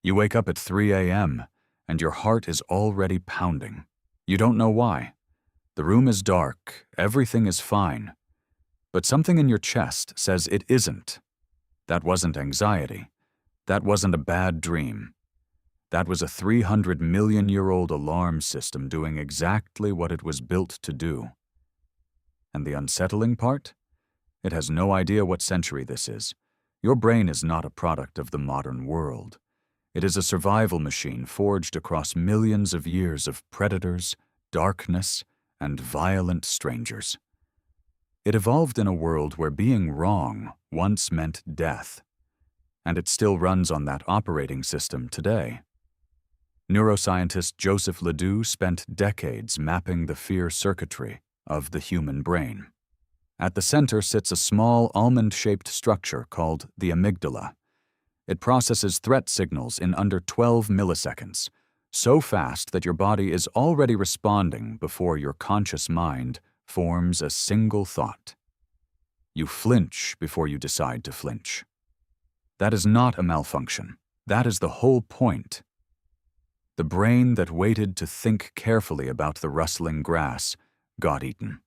You wake up at 3 a.m., and your heart is already pounding. You don't know why. The room is dark, everything is fine. But something in your chest says it isn't. That wasn't anxiety. That wasn't a bad dream. That was a 300-million-year-old alarm system doing exactly what it was built to do. And the unsettling part? It has no idea what century this is. Your brain is not a product of the modern world. It is a survival machine forged across millions of years of predators, darkness, and violent strangers. It evolved in a world where being wrong once meant death, and it still runs on that operating system today. Neuroscientist Joseph Ledoux spent decades mapping the fear circuitry of the human brain. At the center sits a small almond-shaped structure called the amygdala. It processes threat signals in under 12 milliseconds, so fast that your body is already responding before your conscious mind forms a single thought. You flinch before you decide to flinch. That is not a malfunction. That is the whole point. The brain that waited to think carefully about the rustling grass got eaten.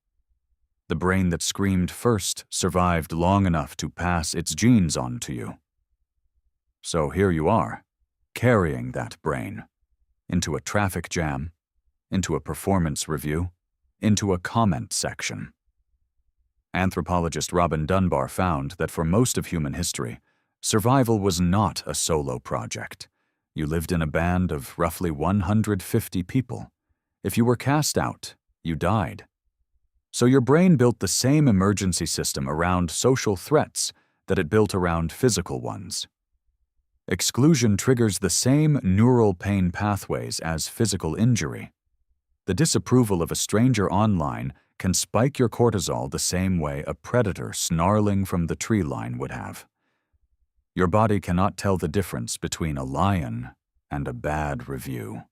The brain that screamed first survived long enough to pass its genes on to you. So here you are, carrying that brain into a traffic jam, into a performance review, into a comment section. Anthropologist Robin Dunbar found that for most of human history, survival was not a solo project. You lived in a band of roughly 150 people. If you were cast out, you died. So your brain built the same emergency system around social threats that it built around physical ones. Exclusion triggers the same neural pain pathways as physical injury. The disapproval of a stranger online can spike your cortisol the same way a predator snarling from the tree line would have. Your body cannot tell the difference between a lion and a bad review.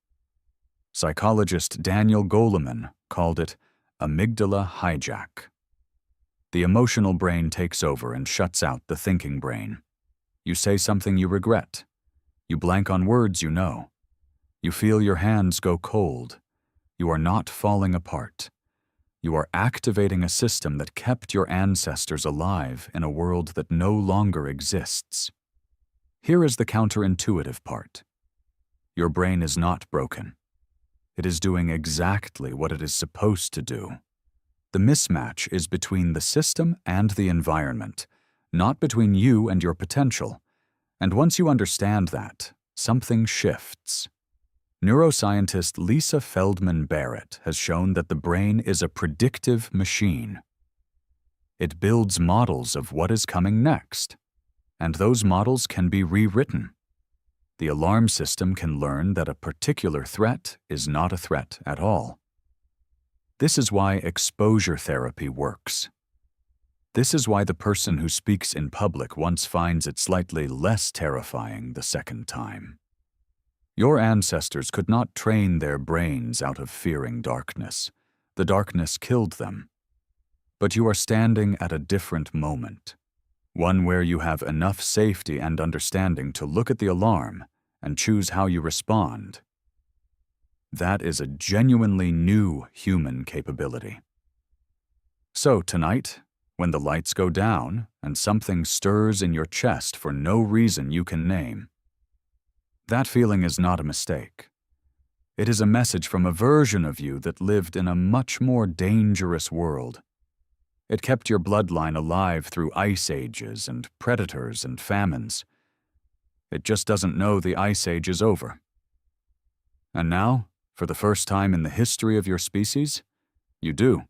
Psychologist Daniel Goleman called it Amygdala Hijack. The emotional brain takes over and shuts out the thinking brain. You say something you regret. You blank on words you know. You feel your hands go cold. You are not falling apart. You are activating a system that kept your ancestors alive in a world that no longer exists. Here is the counterintuitive part. Your brain is not broken. It is doing exactly what it is supposed to do. The mismatch is between the system and the environment, not between you and your potential. And once you understand that, something shifts. Neuroscientist Lisa Feldman Barrett has shown that the brain is a predictive machine. It builds models of what is coming next, and those models can be rewritten. The alarm system can learn that a particular threat is not a threat at all. This is why exposure therapy works. This is why the person who speaks in public once finds it slightly less terrifying the second time. Your ancestors could not train their brains out of fearing darkness. The darkness killed them. But you are standing at a different moment, one where you have enough safety and understanding to look at the alarm and choose how you respond. That is a genuinely new human capability. So tonight, when the lights go down and something stirs in your chest for no reason you can name, that feeling is not a mistake. It is a message from a version of you that lived in a much more dangerous world. It kept your bloodline alive through ice ages and predators and famines. It just doesn't know the ice age is over. And now, for the first time in the history of your species, you do.